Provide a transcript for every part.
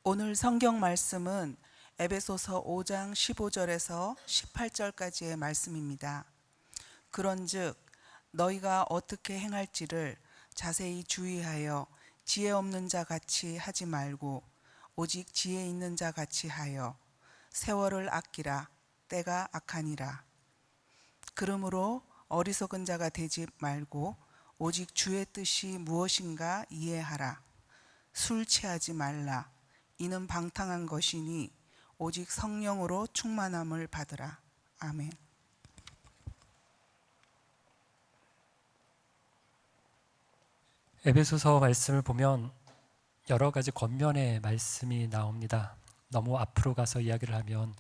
오늘 성경 말씀은 에베소서 5장 15절에서 18절까지의 말씀입니다. 그런즉 너희가 어떻게 행할지를 자세히 주의하여 지혜 없는 자 같이 하지 말고 오직 지혜 있는 자 같이 하여 세월을 아끼라. 때가 악하니라. 그러므로 어리석은 자가 되지 말고 오직 주의 뜻이 무엇인가 이해하라. 술 취하지 말라. 이는 방탕한 것이니 오직 성령으로 충만함을 받으라. 아멘. 에베소서 말씀을 보면 여러 가지 겉면의 말씀이 나옵니다. 너무 앞으로 가서 이야기를 하면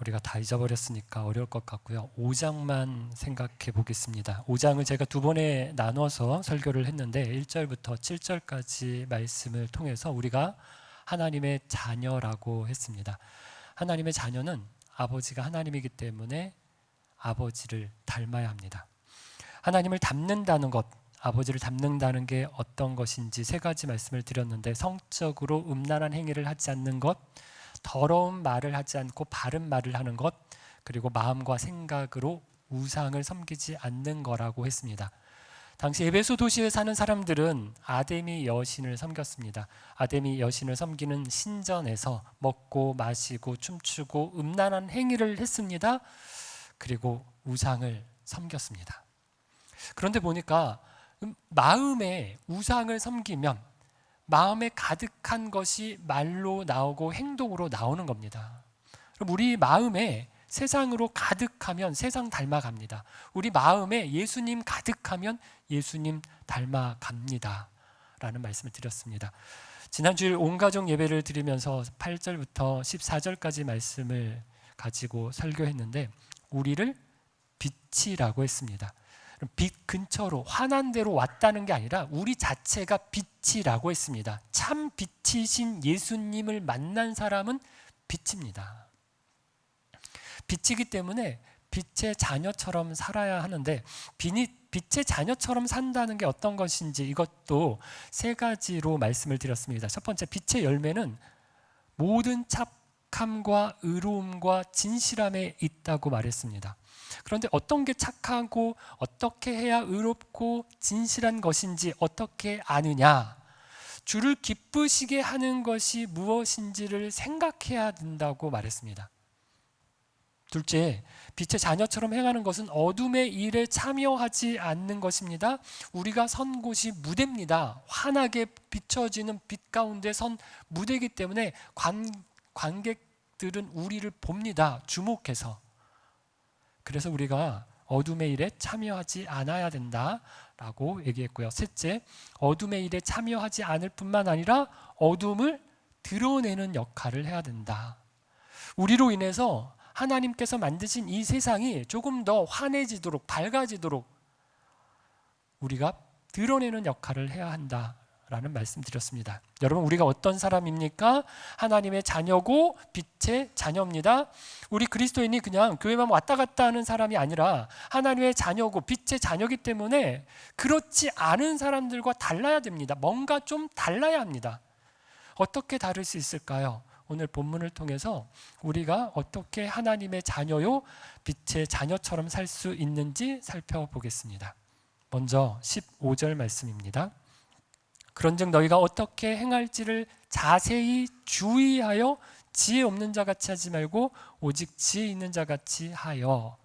우리가 다 잊어버렸으니까 어려울 것 같고요. 5장만 생각해 보겠습니다. 5장을 제가 두 번에 나눠서 설교를 했는데 1절부터 7절까지 말씀을 통해서 우리가 하나님의 자녀라고 했습니다. 하나님의 자녀는 아버지가 하나님이기 때문에 아버지를 닮아야 합니다. 하나님을 닮는다는 것, 아버지를 닮는다는 게 어떤 것인지 세 가지 말씀을 드렸는데, 성적으로 음란한 행위를 하지 않는 것, 더러운 말을 하지 않고 바른 말을 하는 것, 그리고 마음과 생각으로 우상을 섬기지 않는 거라고 했습니다. 당시 에베소 도시에 사는 사람들은 아데미 여신을 섬겼습니다. 아데미 여신을 섬기는 신전에서 먹고 마시고 춤추고 음란한 행위를 했습니다. 그리고 우상을 섬겼습니다. 그런데 보니까 마음에 우상을 섬기면 마음에 가득한 것이 말로 나오고 행동으로 나오는 겁니다. 그럼 우리 마음에 세상으로 가득하면 세상 닮아갑니다. 우리 마음에 예수님 가득하면 예수님 닮아갑니다 라는 말씀을 드렸습니다. 지난 주일 온 가족 예배를 드리면서 8절부터 14절까지 말씀을 가지고 설교했는데, 우리를 빛이라고 했습니다. 빛 근처로 환한 데로 왔다는 게 아니라 우리 자체가 빛이라고 했습니다. 참 빛이신 예수님을 만난 사람은 빛입니다. 빛이기 때문에 빛의 자녀처럼 살아야 하는데, 빛의 자녀처럼 산다는 게 어떤 것인지 이것도 세 가지로 말씀을 드렸습니다. 첫 번째, 빛의 열매는 모든 착함과 의로움과 진실함에 있다고 말했습니다. 그런데 어떤 게 착하고 어떻게 해야 의롭고 진실한 것인지 어떻게 아느냐? 주를 기쁘시게 하는 것이 무엇인지를 생각해야 된다고 말했습니다. 둘째, 빛의 자녀처럼 행하는 것은 어둠의 일에 참여하지 않는 것입니다. 우리가 선 곳이 무대입니다. 환하게 비춰지는 빛 가운데 선 무대이기 때문에 관객들은 우리를 봅니다. 주목해서. 그래서 우리가 어둠의 일에 참여하지 않아야 된다라고 얘기했고요. 셋째, 어둠의 일에 참여하지 않을 뿐만 아니라 어둠을 드러내는 역할을 해야 된다. 우리로 인해서 하나님께서 만드신 이 세상이 조금 더 환해지도록, 밝아지도록 우리가 드러내는 역할을 해야 한다라는 말씀 드렸습니다. 여러분, 우리가 어떤 사람입니까? 하나님의 자녀고 빛의 자녀입니다. 우리 그리스도인이 그냥 교회만 왔다 갔다 하는 사람이 아니라 하나님의 자녀고 빛의 자녀이기 때문에 그렇지 않은 사람들과 달라야 됩니다. 뭔가 좀 달라야 합니다. 어떻게 다를 수 있을까요? 오늘 본문을 통해서 우리가 어떻게 하나님의 자녀요 빛의 자녀처럼 살 수 있는지 살펴보겠습니다. 먼저 15절 말씀입니다. 그런즉 너희가 어떻게 행할지를 자세히 주의하여 지혜 없는 자 같이 하지 말고 오직 지혜 있는 자 같이 하여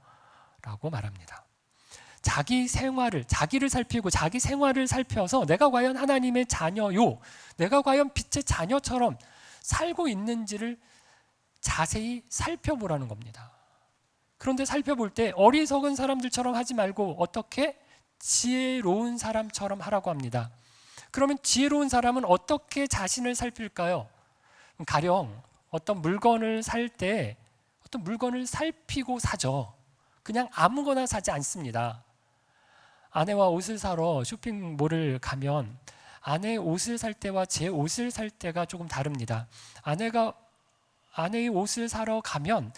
라고 말합니다. 자기 생활을, 자기를 살피고 자기 생활을 살펴서 내가 과연 하나님의 자녀요, 내가 과연 빛의 자녀처럼 살고 있는지를 자세히 살펴보라는 겁니다. 그런데 살펴볼 때 어리석은 사람들처럼 하지 말고 어떻게? 지혜로운 사람처럼 하라고 합니다. 그러면 지혜로운 사람은 어떻게 자신을 살필까요? 가령 어떤 물건을 살 때 어떤 물건을 살피고 사죠. 그냥 아무거나 사지 않습니다. 아내와 옷을 사러 쇼핑몰을 가면 아내의 옷을 살 때와 제 옷을 살 때가 조금 다릅니다. 아내의 옷을 사러 가면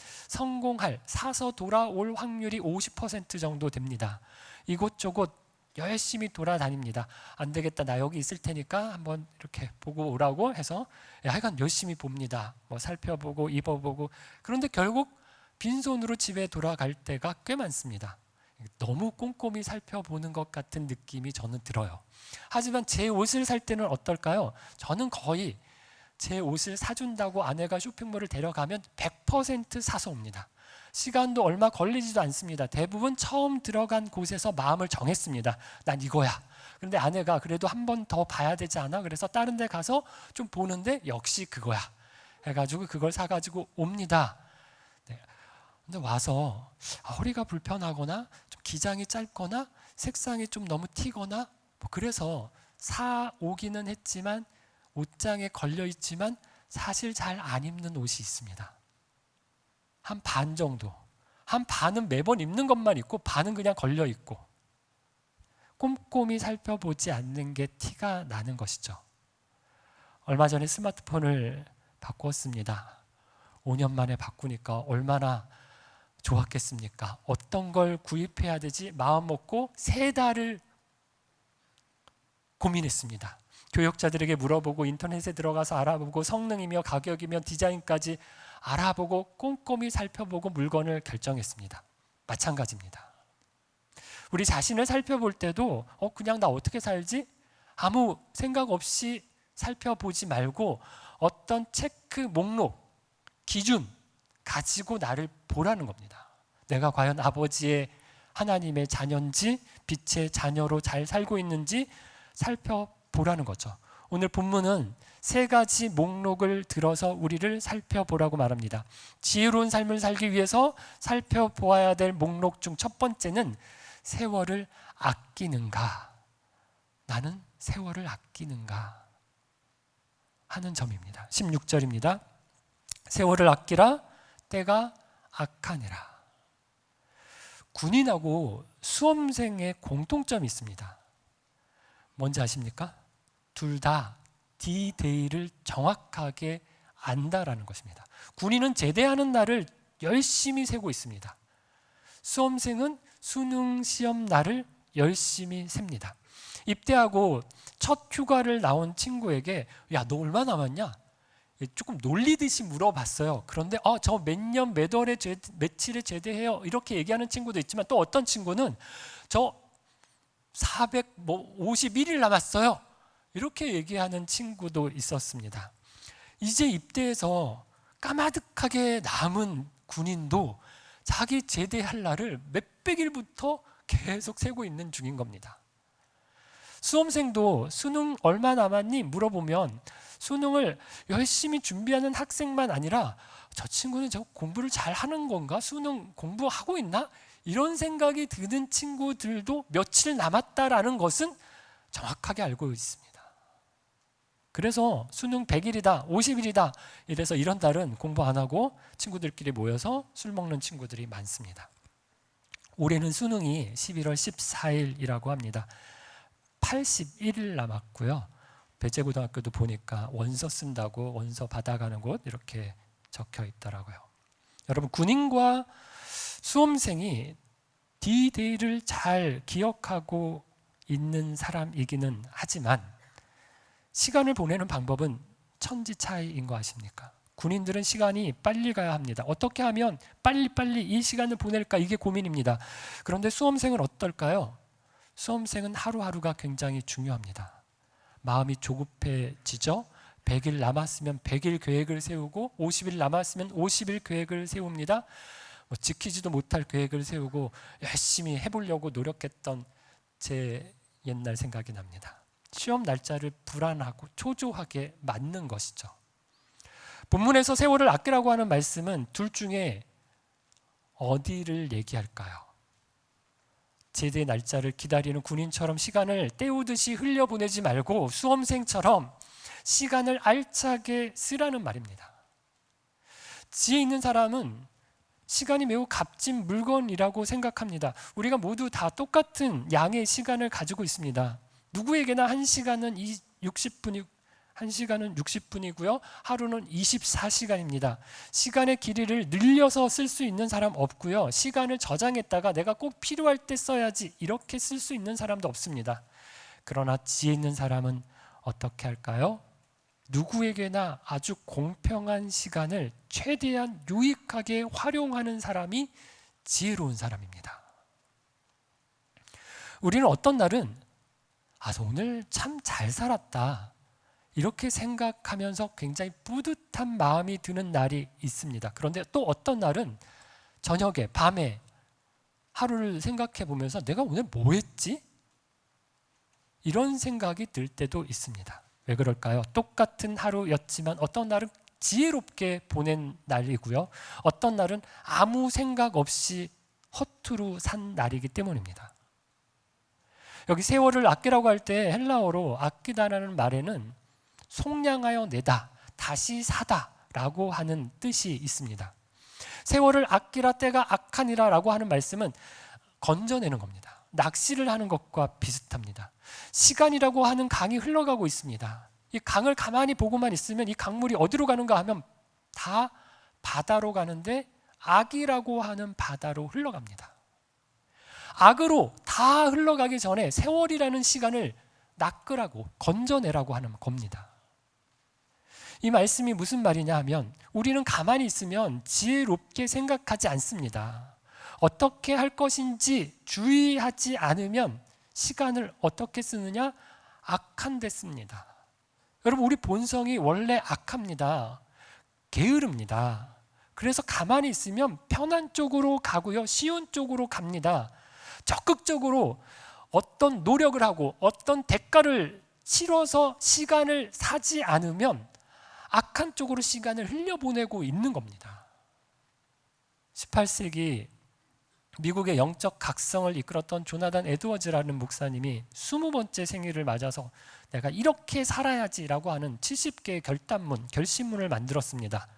사서 돌아올 확률이 50% 정도 됩니다. 이곳저곳 열심히 돌아다닙니다. 안 되겠다, 나 여기 있을 테니까 한번 이렇게 보고 오라고 해서 하여간 열심히 봅니다. 뭐 살펴보고 입어보고. 그런데 결국 빈손으로 집에 돌아갈 때가 꽤 많습니다. 너무 꼼꼼히 살펴보는 것 같은 느낌이 저는 들어요. 하지만 제 옷을 살 때는 어떨까요? 저는 거의 제 옷을 사준다고 아내가 쇼핑몰을 데려가면 100% 사서 옵니다. 시간도 얼마 걸리지도 않습니다. 대부분 처음 들어간 곳에서 마음을 정했습니다. 난 이거야. 그런데 아내가 그래도 한 번 더 봐야 되지 않아? 그래서 다른 데 가서 좀 보는데 역시 그거야 해가지고 그걸 사가지고 옵니다. 네. 근데 와서 허리가 불편하거나 좀 기장이 짧거나 색상이 좀 너무 튀거나 뭐 그래서 사 오기는 했지만 옷장에 걸려 있지만 사실 잘 안 입는 옷이 있습니다. 한 반 정도. 한 반은 매번 입는 것만 있고 반은 그냥 걸려 있고, 꼼꼼히 살펴보지 않는 게 티가 나는 것이죠. 얼마 전에 스마트폰을 바꿨습니다. 5년 만에 바꾸니까 얼마나 좋았겠습니까? 어떤 걸 구입해야 되지 마음 먹고 3달을 고민했습니다. 교역자들에게 물어보고 인터넷에 들어가서 알아보고 성능이며 가격이며 디자인까지 알아보고 꼼꼼히 살펴보고 물건을 결정했습니다. 마찬가지입니다. 우리 자신을 살펴볼 때도 그냥 나 어떻게 살지? 아무 생각 없이 살펴보지 말고 어떤 체크 목록, 기준 가지고 나를 보라는 겁니다. 내가 과연 아버지의 하나님의 자녀인지 빛의 자녀로 잘 살고 있는지 살펴보라는 거죠. 오늘 본문은 3가지 목록을 들어서 우리를 살펴보라고 말합니다. 지혜로운 삶을 살기 위해서 살펴보아야 될 목록 중 첫 번째는 세월을 아끼는가? 나는 세월을 아끼는가? 하는 점입니다. 16절입니다. 세월을 아끼라 때가 악하니라. 군인하고 수험생의 공통점이 있습니다. 뭔지 아십니까? 둘 다 D-Day를 정확하게 안다라는 것입니다. 군인은 제대하는 날을 열심히 세고 있습니다. 수험생은 수능 시험 날을 열심히 셉니다. 입대하고 첫 휴가를 나온 친구에게 야, 너 얼마 남았냐? 조금 놀리듯이 물어봤어요. 그런데 저 몇 년 몇 월에 며칠에 제대해요. 이렇게 얘기하는 친구도 있지만 또 어떤 친구는 저 451일 남았어요. 이렇게 얘기하는 친구도 있었습니다. 이제 입대해서 까마득하게 남은 군인도 자기 제대할 날을 몇백일부터 계속 세고 있는 중인 겁니다. 수험생도 수능 얼마 남았니? 물어보면 수능을 열심히 준비하는 학생만 아니라 저 친구는 저 공부를 잘 하는 건가? 수능 공부하고 있나? 이런 생각이 드는 친구들도 며칠 남았다라는 것은 정확하게 알고 있습니다. 그래서 수능 100일이다, 50일이다 이래서 이런 달은 공부 안 하고 친구들끼리 모여서 술 먹는 친구들이 많습니다. 올해는 수능이 11월 14일이라고 합니다. 81일 남았고요. 배재고등학교도 보니까 원서 쓴다고 원서 받아가는 곳 이렇게 적혀 있더라고요. 여러분, 군인과 수험생이 D-Day를 잘 기억하고 있는 사람이기는 하지만 시간을 보내는 방법은 천지 차이인 거 아십니까? 군인들은 시간이 빨리 가야 합니다. 어떻게 하면 빨리빨리 이 시간을 보낼까? 이게 고민입니다. 그런데 수험생은 어떨까요? 수험생은 하루하루가 굉장히 중요합니다. 마음이 조급해지죠. 100일 남았으면 100일 계획을 세우고 50일 남았으면 50일 계획을 세웁니다. 지키지도 못할 계획을 세우고 열심히 해보려고 노력했던 제 옛날 생각이 납니다. 시험 날짜를 불안하고 초조하게 맞는 것이죠. 본문에서 세월을 아끼라고 하는 말씀은 둘 중에 어디를 얘기할까요? 제대 날짜를 기다리는 군인처럼 시간을 때우듯이 흘려보내지 말고 수험생처럼 시간을 알차게 쓰라는 말입니다. 지혜 있는 사람은 시간이 매우 값진 물건이라고 생각합니다. 우리가 모두 다 똑같은 양의 시간을 가지고 있습니다. 누구에게나 한 시간은 60분이 1시간은 60분이고요. 하루는 24시간입니다. 시간의 길이를 늘려서 쓸 수 있는 사람 없고요. 시간을 저장했다가 내가 꼭 필요할 때 써야지 이렇게 쓸 수 있는 사람도 없습니다. 그러나 지혜 있는 사람은 어떻게 할까요? 누구에게나 아주 공평한 시간을 최대한 유익하게 활용하는 사람이 지혜로운 사람입니다. 우리는 어떤 날은 오늘 참 잘 살았다 이렇게 생각하면서 굉장히 뿌듯한 마음이 드는 날이 있습니다. 그런데 또 어떤 날은 저녁에 밤에 하루를 생각해 보면서 내가 오늘 뭐 했지? 이런 생각이 들 때도 있습니다. 왜 그럴까요? 똑같은 하루였지만 어떤 날은 지혜롭게 보낸 날이고요. 어떤 날은 아무 생각 없이 허투루 산 날이기 때문입니다. 여기 세월을 아끼라고 할 때 헬라어로 아끼다라는 말에는 속량하여 내다, 다시 사다 라고 하는 뜻이 있습니다. 세월을 아끼라 때가 악하니라 라고 하는 말씀은 건져내는 겁니다. 낚시를 하는 것과 비슷합니다. 시간이라고 하는 강이 흘러가고 있습니다. 이 강을 가만히 보고만 있으면 이 강물이 어디로 가는가 하면 다 바다로 가는데 악이라고 하는 바다로 흘러갑니다. 악으로 다 흘러가기 전에 세월이라는 시간을 낚으라고 건져내라고 하는 겁니다. 이 말씀이 무슨 말이냐 하면 우리는 가만히 있으면 지혜롭게 생각하지 않습니다. 어떻게 할 것인지 주의하지 않으면 시간을 어떻게 쓰느냐? 악한 데 씁니다. 여러분, 우리 본성이 원래 악합니다. 게으릅니다. 그래서 가만히 있으면 편한 쪽으로 가고요, 쉬운 쪽으로 갑니다. 적극적으로 어떤 노력을 하고 어떤 대가를 치러서 시간을 사지 않으면 악한 쪽으로 시간을 흘려보내고 있는 겁니다. 18세기 미국의 영적 각성을 이끌었던 조나단 에드워즈라는 목사님이 20번째 생일을 맞아서 내가 이렇게 살아야지라고 하는 70개의 결심문을 만들었습니다.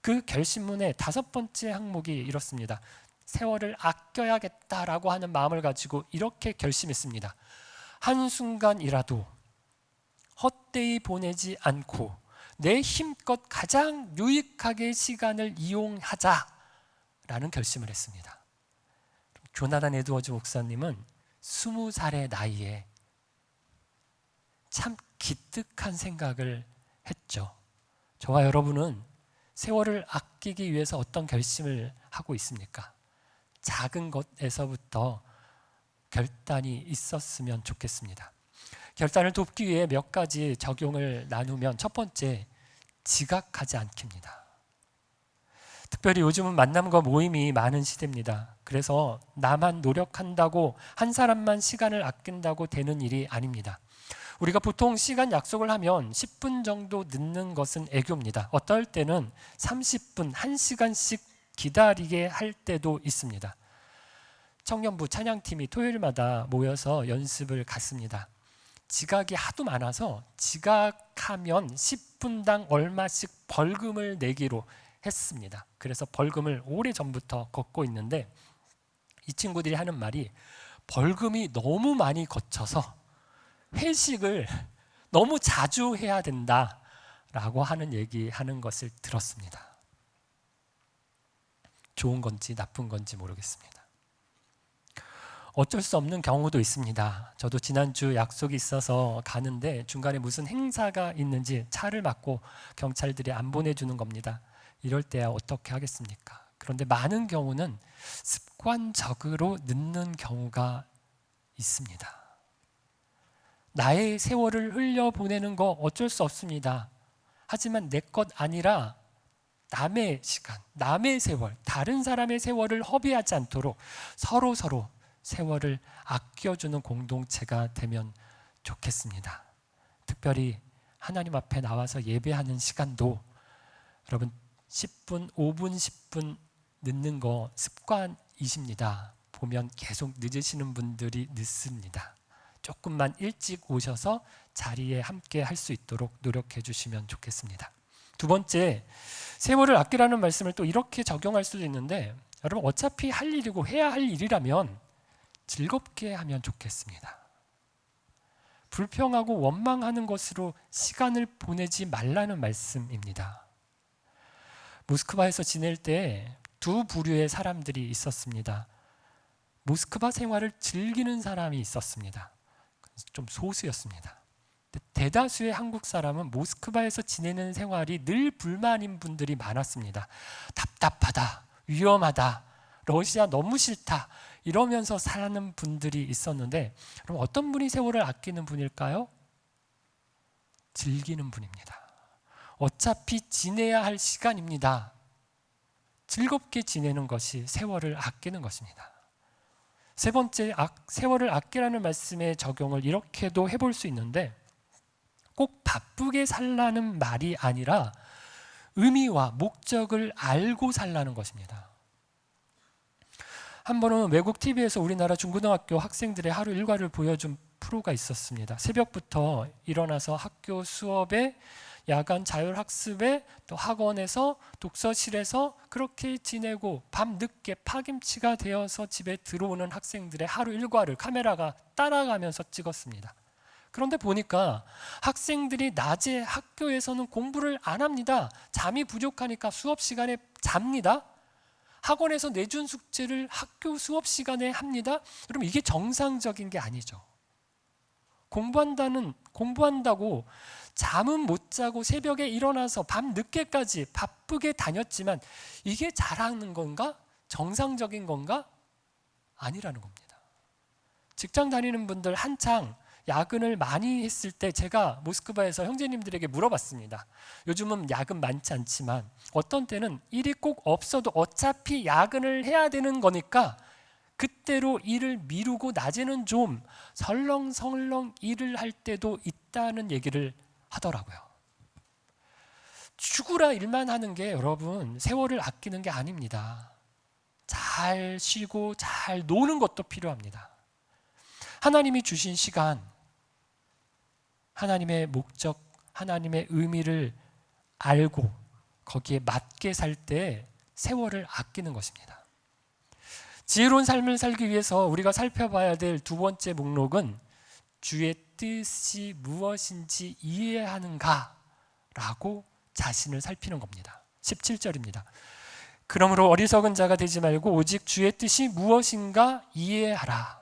그 결심문의 5번째 항목이 이렇습니다. 세월을 아껴야겠다라고 하는 마음을 가지고 이렇게 결심했습니다. 한순간이라도 헛되이 보내지 않고 내 힘껏 가장 유익하게 시간을 이용하자라는 결심을 했습니다. 조나단 에드워즈 목사님은 20살의 나이에 참 기특한 생각을 했죠. 저와 여러분은 세월을 아끼기 위해서 어떤 결심을 하고 있습니까? 작은 것에서부터 결단이 있었으면 좋겠습니다. 결단을 돕기 위해 몇 가지 적용을 나누면 첫 번째, 지각하지 않기입니다. 특별히 요즘은 만남과 모임이 많은 시대입니다. 그래서 나만 노력한다고 한 사람만 시간을 아낀다고 되는 일이 아닙니다. 우리가 보통 시간 약속을 하면 10분 정도 늦는 것은 애교입니다. 어떨 때는 30분, 1시간씩 기다리게 할 때도 있습니다. 청년부 찬양팀이 토요일마다 모여서 연습을 갔습니다. 지각이 하도 많아서 지각하면 10분당 얼마씩 벌금을 내기로 했습니다. 그래서 벌금을 오래전부터 걷고 있는데 이 친구들이 하는 말이 벌금이 너무 많이 걷혀서 회식을 너무 자주 해야 된다라고 하는 얘기하는 것을 들었습니다. 좋은 건지 나쁜 건지 모르겠습니다. 어쩔 수 없는 경우도 있습니다. 저도 지난주 약속이 있어서 가는데 중간에 무슨 행사가 있는지 차를 막고 경찰들이 안 보내주는 겁니다. 이럴 때야 어떻게 하겠습니까? 그런데 많은 경우는 습관적으로 늦는 경우가 있습니다. 나의 세월을 흘려보내는 거 어쩔 수 없습니다. 하지만 내 것 아니라 남의 시간, 남의 세월, 다른 사람의 세월을 허비하지 않도록 서로 세월을 아껴주는 공동체가 되면 좋겠습니다. 특별히 하나님 앞에 나와서 예배하는 시간도 여러분 10분, 5분, 10분 늦는 거 습관이십니다. 보면 계속 늦으시는 분들이 늦습니다. 조금만 일찍 오셔서 자리에 함께 할 수 있도록 노력해 주시면 좋겠습니다. 두 번째, 세월을 아끼라는 말씀을 또 이렇게 적용할 수도 있는데 여러분 어차피 할 일이고 해야 할 일이라면 즐겁게 하면 좋겠습니다. 불평하고 원망하는 것으로 시간을 보내지 말라는 말씀입니다. 모스크바에서 지낼 때 두 부류의 사람들이 있었습니다. 모스크바 생활을 즐기는 사람이 있었습니다. 좀 소수였습니다. 대다수의 한국 사람은 모스크바에서 지내는 생활이 늘 불만인 분들이 많았습니다. 답답하다, 위험하다, 러시아 너무 싫다 이러면서 사는 분들이 있었는데, 그럼 어떤 분이 세월을 아끼는 분일까요? 즐기는 분입니다. 어차피 지내야 할 시간입니다. 즐겁게 지내는 것이 세월을 아끼는 것입니다. 세 번째, 세월을 아끼라는 말씀의 적용을 이렇게도 해볼 수 있는데, 꼭 바쁘게 살라는 말이 아니라 의미와 목적을 알고 살라는 것입니다. 한 번은 외국 TV에서 우리나라 중고등학교 학생들의 하루 일과를 보여준 프로가 있었습니다. 새벽부터 일어나서 학교 수업에, 야간 자율학습에, 또 학원에서, 독서실에서 그렇게 지내고 밤 늦게 파김치가 되어서 집에 들어오는 학생들의 하루 일과를 카메라가 따라가면서 찍었습니다. 그런데 보니까 학생들이 낮에 학교에서는 공부를 안 합니다. 잠이 부족하니까 수업 시간에 잡니다. 학원에서 내준 숙제를 학교 수업 시간에 합니다. 그럼 이게 정상적인 게 아니죠. 공부한다고 잠은 못 자고 새벽에 일어나서 밤 늦게까지 바쁘게 다녔지만 이게 잘하는 건가? 정상적인 건가? 아니라는 겁니다. 직장 다니는 분들 한창 야근을 많이 했을 때 제가 모스크바에서 형제님들에게 물어봤습니다. 요즘은 야근 많지 않지만 어떤 때는 일이 꼭 없어도 어차피 야근을 해야 되는 거니까 그때로 일을 미루고 낮에는 좀 설렁설렁 일을 할 때도 있다는 얘기를 하더라고요. 죽으라 일만 하는 게 여러분 세월을 아끼는 게 아닙니다. 잘 쉬고 잘 노는 것도 필요합니다. 하나님이 주신 시간, 하나님의 목적, 하나님의 의미를 알고 거기에 맞게 살 때 세월을 아끼는 것입니다. 지혜로운 삶을 살기 위해서 우리가 살펴봐야 될 두 번째 목록은 주의 뜻이 무엇인지 이해하는가 라고 자신을 살피는 겁니다. 17절입니다. 그러므로 어리석은 자가 되지 말고 오직 주의 뜻이 무엇인가 이해하라.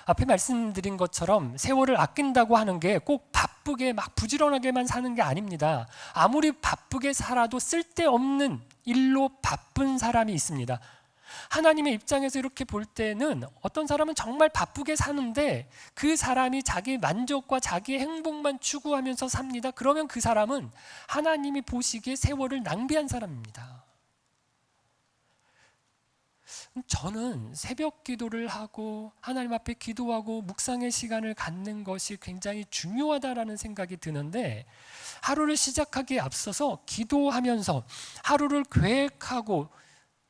앞에 말씀드린 것처럼 세월을 아낀다고 하는 게 꼭 바쁘게 막 부지런하게만 사는 게 아닙니다. 아무리 바쁘게 살아도 쓸데없는 일로 바쁜 사람이 있습니다. 하나님의 입장에서 이렇게 볼 때는 어떤 사람은 정말 바쁘게 사는데 그 사람이 자기 만족과 자기의 행복만 추구하면서 삽니다. 그러면 그 사람은 하나님이 보시기에 세월을 낭비한 사람입니다. 저는 새벽 기도를 하고 하나님 앞에 기도하고 묵상의 시간을 갖는 것이 굉장히 중요하다라는 생각이 드는데, 하루를 시작하기에 앞서서 기도하면서 하루를 계획하고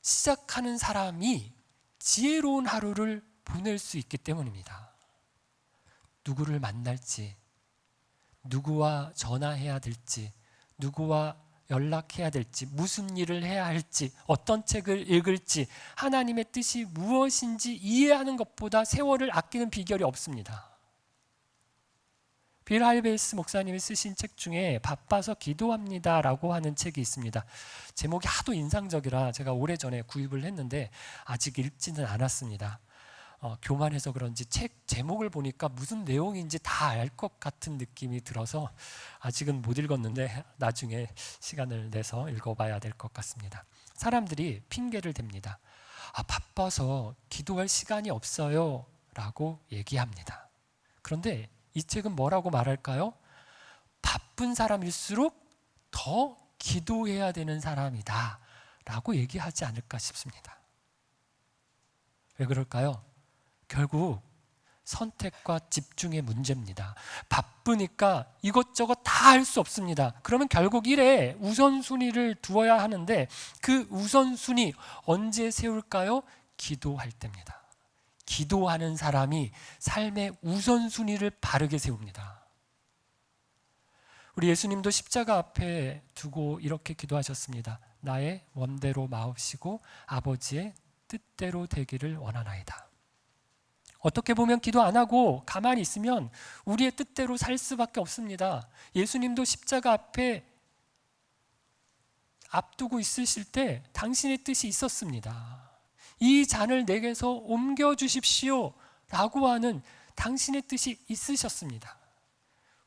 시작하는 사람이 지혜로운 하루를 보낼 수 있기 때문입니다. 누구를 만날지, 누구와 전화해야 될지, 누구와 연락해야 될지, 무슨 일을 해야 할지, 어떤 책을 읽을지, 하나님의 뜻이 무엇인지 이해하는 것보다 세월을 아끼는 비결이 없습니다. 빌 할베이스 목사님이 쓰신 책 중에 바빠서 기도합니다라고 하는 책이 있습니다. 제목이 하도 인상적이라 제가 오래전에 구입을 했는데 아직 읽지는 않았습니다. 교만해서 그런지 책 제목을 보니까 무슨 내용인지 다 알 것 같은 느낌이 들어서 아직은 못 읽었는데 나중에 시간을 내서 읽어봐야 될 것 같습니다. 사람들이 핑계를 댑니다. 바빠서 기도할 시간이 없어요 라고 얘기합니다. 그런데 이 책은 뭐라고 말할까요? 바쁜 사람일수록 더 기도해야 되는 사람이다 라고 얘기하지 않을까 싶습니다. 왜 그럴까요? 결국 선택과 집중의 문제입니다. 바쁘니까 이것저것 다 할 수 없습니다. 그러면 결국 일에 우선순위를 두어야 하는데 그 우선순위 언제 세울까요? 기도할 때입니다. 기도하는 사람이 삶의 우선순위를 바르게 세웁니다. 우리 예수님도 십자가 앞에 두고 이렇게 기도하셨습니다. 나의 원대로 마옵시고 아버지의 뜻대로 되기를 원하나이다. 어떻게 보면 기도 안 하고 가만히 있으면 우리의 뜻대로 살 수밖에 없습니다. 예수님도 십자가 앞에 앞두고 있으실 때 당신의 뜻이 있었습니다. 이 잔을 내게서 옮겨주십시오 라고 하는 당신의 뜻이 있으셨습니다.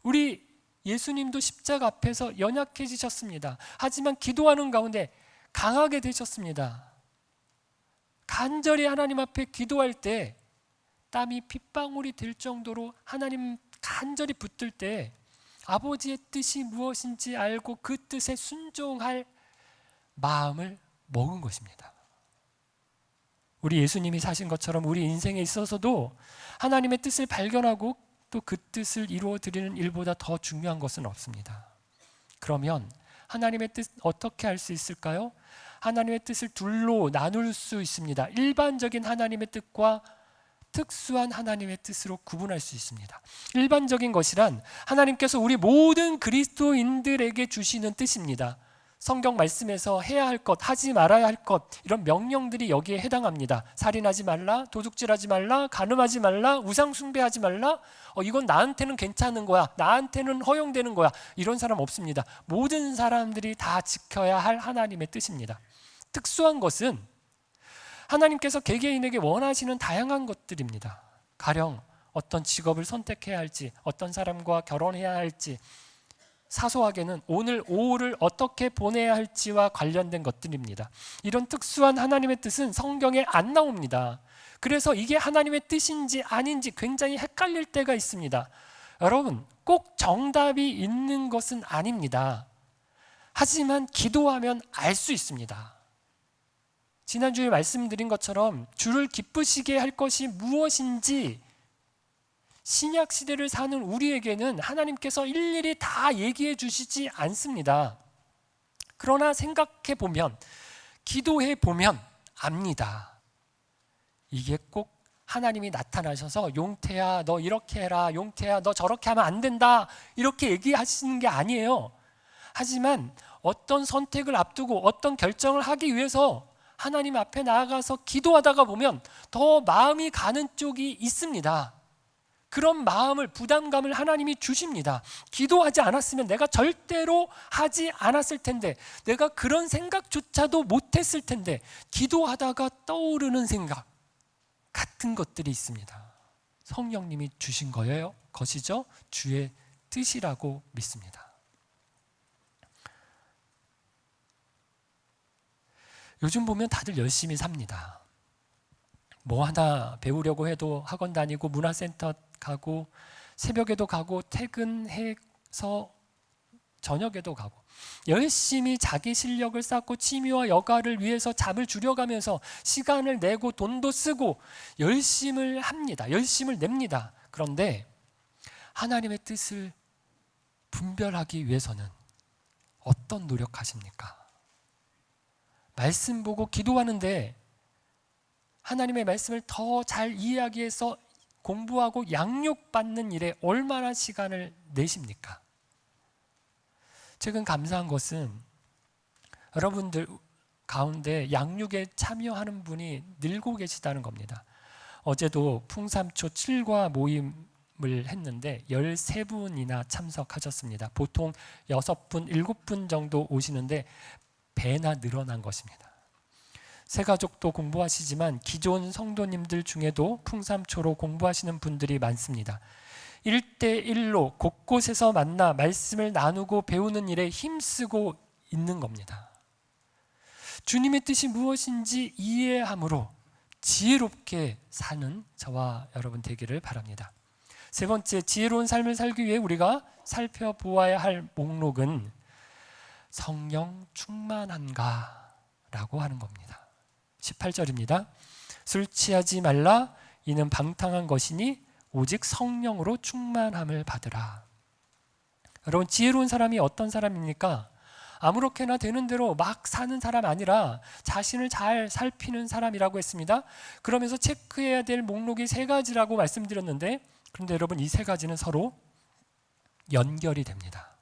우리 예수님도 십자가 앞에서 연약해지셨습니다. 하지만 기도하는 가운데 강하게 되셨습니다. 간절히 하나님 앞에 기도할 때 땀이 핏방울이 될 정도로 하나님 간절히 붙들 때 아버지의 뜻이 무엇인지 알고 그 뜻에 순종할 마음을 먹은 것입니다. 우리 예수님이 사신 것처럼 우리 인생에 있어서도 하나님의 뜻을 발견하고 또 그 뜻을 이루어 드리는 일보다 더 중요한 것은 없습니다. 그러면 하나님의 뜻 어떻게 할 수 있을까요? 하나님의 뜻을 둘로 나눌 수 있습니다. 일반적인 하나님의 뜻과 특수한 하나님의 뜻으로 구분할 수 있습니다. 일반적인 것이란 하나님께서 우리 모든 그리스도인들에게 주시는 뜻입니다. 성경 말씀에서 해야 할 것, 하지 말아야 할 것, 이런 명령들이 여기에 해당합니다. 살인하지 말라, 도둑질하지 말라, 간음하지 말라, 우상 숭배하지 말라. 이건 나한테는 괜찮은 거야, 나한테는 허용되는 거야, 이런 사람 없습니다. 모든 사람들이 다 지켜야 할 하나님의 뜻입니다. 특수한 것은 하나님께서 개개인에게 원하시는 다양한 것들입니다. 가령 어떤 직업을 선택해야 할지, 어떤 사람과 결혼해야 할지, 사소하게는 오늘 오후를 어떻게 보내야 할지와 관련된 것들입니다. 이런 특수한 하나님의 뜻은 성경에 안 나옵니다. 그래서 이게 하나님의 뜻인지 아닌지 굉장히 헷갈릴 때가 있습니다. 여러분, 꼭 정답이 있는 것은 아닙니다. 하지만 기도하면 알 수 있습니다. 지난주에 말씀드린 것처럼 주를 기쁘시게 할 것이 무엇인지 신약 시대를 사는 우리에게는 하나님께서 일일이 다 얘기해 주시지 않습니다. 그러나 생각해 보면, 기도해 보면 압니다. 이게 꼭 하나님이 나타나셔서 용태야 너 이렇게 해라, 용태야 너 저렇게 하면 안 된다, 이렇게 얘기하시는 게 아니에요. 하지만 어떤 선택을 앞두고 어떤 결정을 하기 위해서 하나님 앞에 나아가서 기도하다가 보면 더 마음이 가는 쪽이 있습니다. 그런 마음을, 부담감을 하나님이 주십니다. 기도하지 않았으면 내가 절대로 하지 않았을 텐데, 내가 그런 생각조차도 못했을 텐데, 기도하다가 떠오르는 생각 같은 것들이 있습니다. 성령님이 주신 거예요. 것이죠. 주의 뜻이라고 믿습니다. 요즘 보면 다들 열심히 삽니다. 뭐 하나 배우려고 해도 학원 다니고 문화센터 가고 새벽에도 가고 퇴근해서 저녁에도 가고 열심히 자기 실력을 쌓고 취미와 여가를 위해서 잠을 줄여가면서 시간을 내고 돈도 쓰고 열심을 합니다. 열심을 냅니다. 그런데 하나님의 뜻을 분별하기 위해서는 어떤 노력하십니까? 말씀 보고 기도하는데 하나님의 말씀을 더 잘 이해하기 위해서 공부하고 양육받는 일에 얼마나 시간을 내십니까? 최근 감사한 것은 여러분들 가운데 양육에 참여하는 분이 늘고 계시다는 겁니다. 어제도 풍삼초 7과 모임을 했는데 13분이나 참석하셨습니다. 보통 6분, 7분 정도 오시는데 배나 늘어난 것입니다. 새가족도 공부하시지만 기존 성도님들 중에도 풍삼초로 공부하시는 분들이 많습니다. 1대1로 곳곳에서 만나 말씀을 나누고 배우는 일에 힘쓰고 있는 겁니다. 주님의 뜻이 무엇인지 이해함으로 지혜롭게 사는 저와 여러분 되기를 바랍니다. 세 번째, 지혜로운 삶을 살기 위해 우리가 살펴보아야 할 목록은 성령 충만한가 라고 하는 겁니다. 18절입니다. 술 취하지 말라, 이는 방탕한 것이니 오직 성령으로 충만함을 받으라. 여러분, 지혜로운 사람이 어떤 사람입니까? 아무렇게나 되는 대로 막 사는 사람 아니라 자신을 잘 살피는 사람이라고 했습니다. 그러면서 체크해야 될 목록이 3가지라고 말씀드렸는데, 그런데 여러분, 이 3가지는 서로 연결이 됩니다.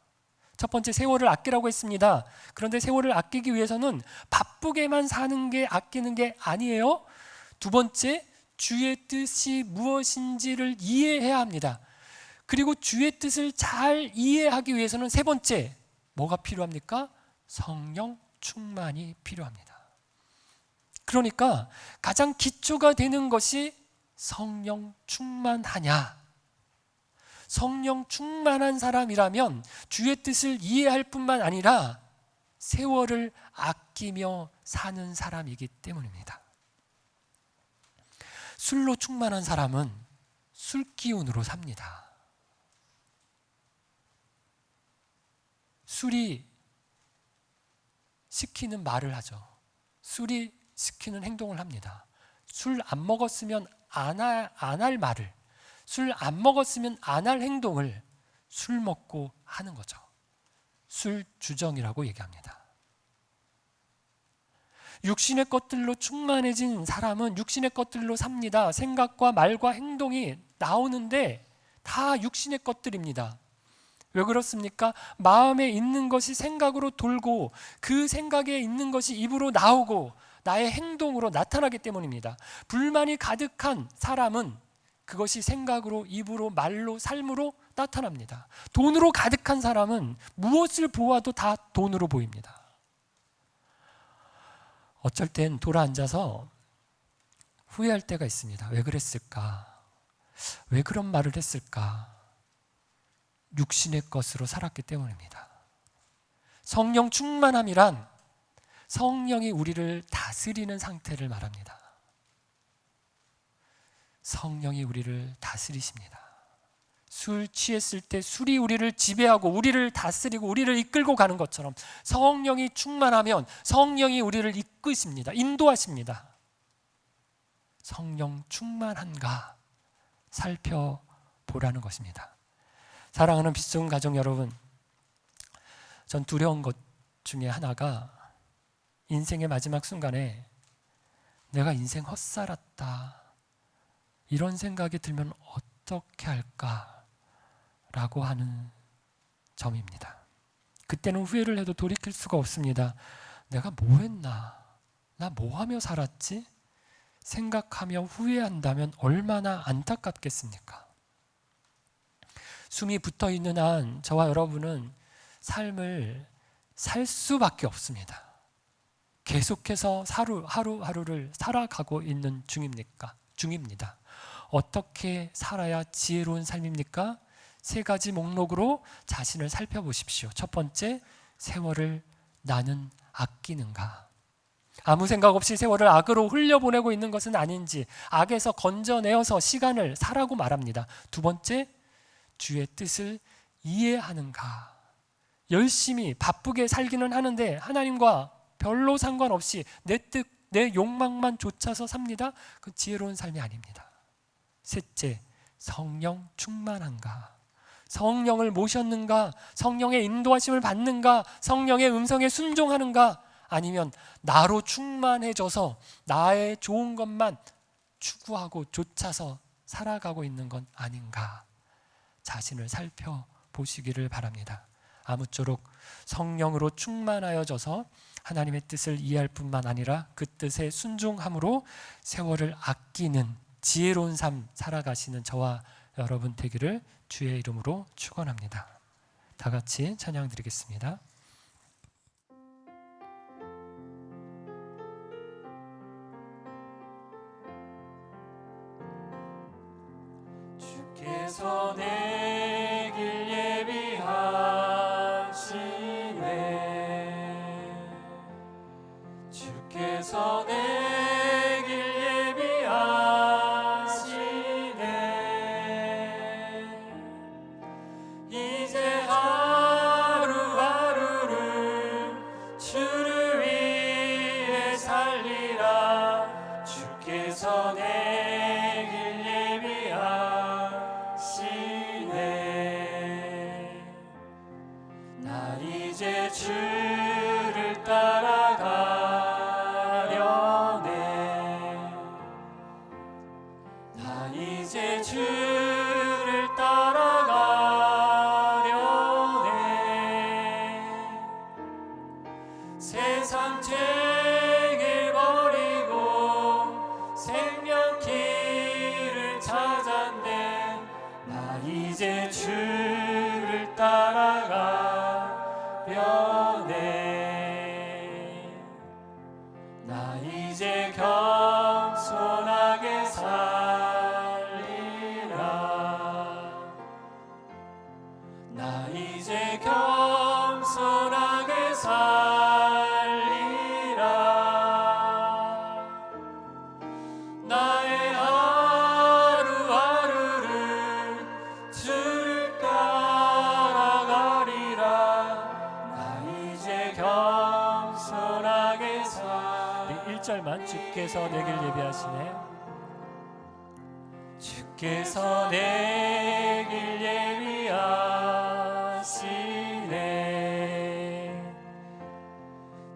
첫 번째, 세월을 아끼라고 했습니다. 그런데 세월을 아끼기 위해서는 바쁘게만 사는 게 아끼는 게 아니에요. 두 번째, 주의 뜻이 무엇인지를 이해해야 합니다. 그리고 주의 뜻을 잘 이해하기 위해서는 세 번째, 뭐가 필요합니까? 성령 충만이 필요합니다. 그러니까 가장 기초가 되는 것이 성령 충만하냐. 성령 충만한 사람이라면 주의 뜻을 이해할 뿐만 아니라 세월을 아끼며 사는 사람이기 때문입니다. 술로 충만한 사람은 술 기운으로 삽니다. 술이 시키는 말을 하죠. 술이 시키는 행동을 합니다. 술 안 먹었으면 안 할 말을, 술 안 먹었으면 안 할 행동을 술 먹고 하는 거죠. 술 주정이라고 얘기합니다. 육신의 것들로 충만해진 사람은 육신의 것들로 삽니다. 생각과 말과 행동이 나오는데 다 육신의 것들입니다. 왜 그렇습니까? 마음에 있는 것이 생각으로 돌고 그 생각에 있는 것이 입으로 나오고 나의 행동으로 나타나기 때문입니다. 불만이 가득한 사람은 그것이 생각으로, 입으로, 말로, 삶으로 나타납니다. 돈으로 가득한 사람은 무엇을 보아도 다 돈으로 보입니다. 어쩔 땐 돌아앉아서 후회할 때가 있습니다. 왜 그랬을까? 왜 그런 말을 했을까? 육신의 것으로 살았기 때문입니다. 성령 충만함이란 성령이 우리를 다스리는 상태를 말합니다. 성령이 우리를 다스리십니다. 술 취했을 때 술이 우리를 지배하고 우리를 다스리고 우리를 이끌고 가는 것처럼 성령이 충만하면 성령이 우리를 이끄십니다. 인도하십니다. 성령 충만한가 살펴보라는 것입니다. 사랑하는 빛좋은 가족 여러분, 전 두려운 것 중에 하나가 인생의 마지막 순간에 내가 인생 헛살았다 이런 생각이 들면 어떻게 할까라고 하는 점입니다. 그때는 후회를 해도 돌이킬 수가 없습니다. 내가 뭐 했나? 나 뭐 하며 살았지? 생각하며 후회한다면 얼마나 안타깝겠습니까? 숨이 붙어있는 한 저와 여러분은 삶을 살 수밖에 없습니다. 계속해서 하루하루를 살아가고 있는 중입니다. 어떻게 살아야 지혜로운 삶입니까? 세 가지 목록으로 자신을 살펴보십시오. 첫 번째, 세월을 나는 아끼는가? 아무 생각 없이 세월을 악으로 흘려보내고 있는 것은 아닌지 악에서 건져내어서 시간을 살라고 말합니다. 두 번째, 주의 뜻을 이해하는가? 열심히 바쁘게 살기는 하는데 하나님과 별로 상관없이 내 뜻, 내 욕망만 좇아서 삽니다. 그 지혜로운 삶이 아닙니다. 셋째, 성령 충만한가? 성령을 모셨는가? 성령의 인도하심을 받는가? 성령의 음성에 순종하는가? 아니면 나로 충만해져서 나의 좋은 것만 추구하고 좇아서 살아가고 있는 건 아닌가? 자신을 살펴보시기를 바랍니다. 아무쪼록 성령으로 충만하여져서 하나님의 뜻을 이해할 뿐만 아니라 그 뜻에 순종함으로 세월을 아끼는 지혜로운 삶 살아가시는 저와 여러분 되기를 주의 이름으로 축원합니다. 다 같이 찬양 드리겠습니다. 주께서 내 길 예비하시네. 주께서 내 길 예비하시네. 이제 하루하루를 주를 위해 살리라. 주께서 내 길 예비하시네. 난 이제 주를 따라가려네. 난 이제 주를 따라가려네. 세상 죄를 버리고 생명 길 주를 따라가려네. 나 이제 겸손하게 살리라. 나 이제 겸손하게 살리라. 나의 하루하루를 주를 따라가리라. 나 이제 겸손하게 살리라. 1절만 주께서 내 길 예비하시네. 주께서 내 길 예비하시네.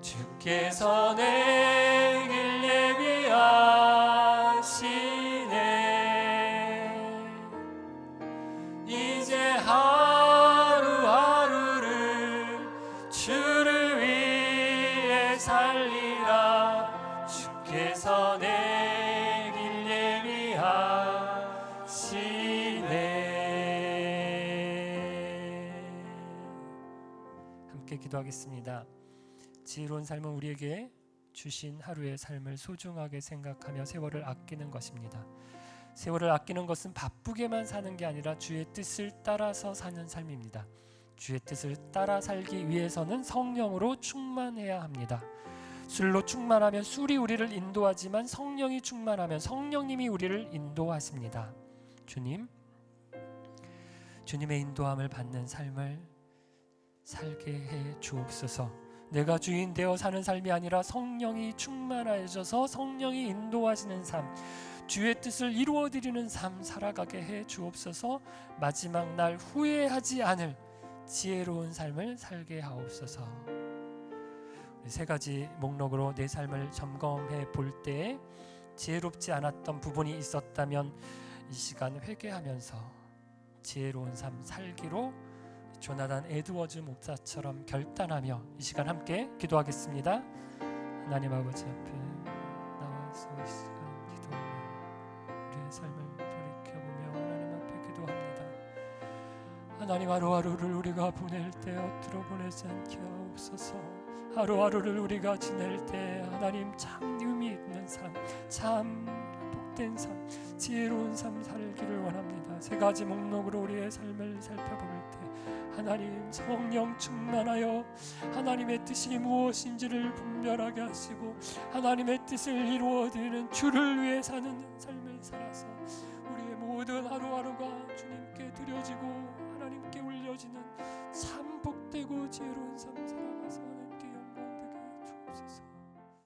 주께서 내 길 예비하시네. 이제 하루하루를 주를 위해 살리라. 주께서 내 길 예비하시네. 함께 기도하겠습니다. 지혜로운 삶은 우리에게 주신 하루의 삶을 소중하게 생각하며 세월을 아끼는 것입니다. 세월을 아끼는 것은 바쁘게만 사는 게 아니라 주의 뜻을 따라서 사는 삶입니다. 주의 뜻을 따라 살기 위해서는 성령으로 충만해야 합니다. 술로 충만하면 술이 우리를 인도하지만 성령이 충만하면 성령님이 우리를 인도하십니다. 주님의 인도함을 받는 삶을 살게 해 주옵소서. 내가 주인 되어 사는 삶이 아니라 성령이 충만하셔서 성령이 인도하시는 삶, 주의 뜻을 이루어드리는 삶 살아가게 해 주옵소서. 마지막 날 후회하지 않을 지혜로운 삶을 살게 하옵소서. 세 가지 목록으로 내 삶을 점검해 볼 때 지혜롭지 않았던 부분이 있었다면 이 시간 회개하면서 지혜로운 삶 살기로 조나단 에드워즈 목사처럼 결단하며 이 시간 함께 기도하겠습니다. 하나님 아버지 앞에 나와서 이 시간 기도하며 우리의 삶을 돌이켜보며 하나님 앞에 기도합니다. 하나님, 하루하루를 우리가 보낼 때 엎드려 보내지 않게 하옵소서. 하루하루를 우리가 지낼 때 하나님 참 의미 있는 삶, 참 복된 삶, 지혜로운 삶 살기를 원합니다. 세 가지 목록으로 우리의 삶을 살펴볼 때 하나님 성령 충만하여 하나님의 뜻이 무엇인지를 분별하게 하시고 하나님의 뜻을 이루어드리는 주를 위해 사는 삶을 살아서 우리의 모든 하루하루가 주님께 드려지고 하나님께 올려지는 참 복되고 지혜로운 삶 살아가서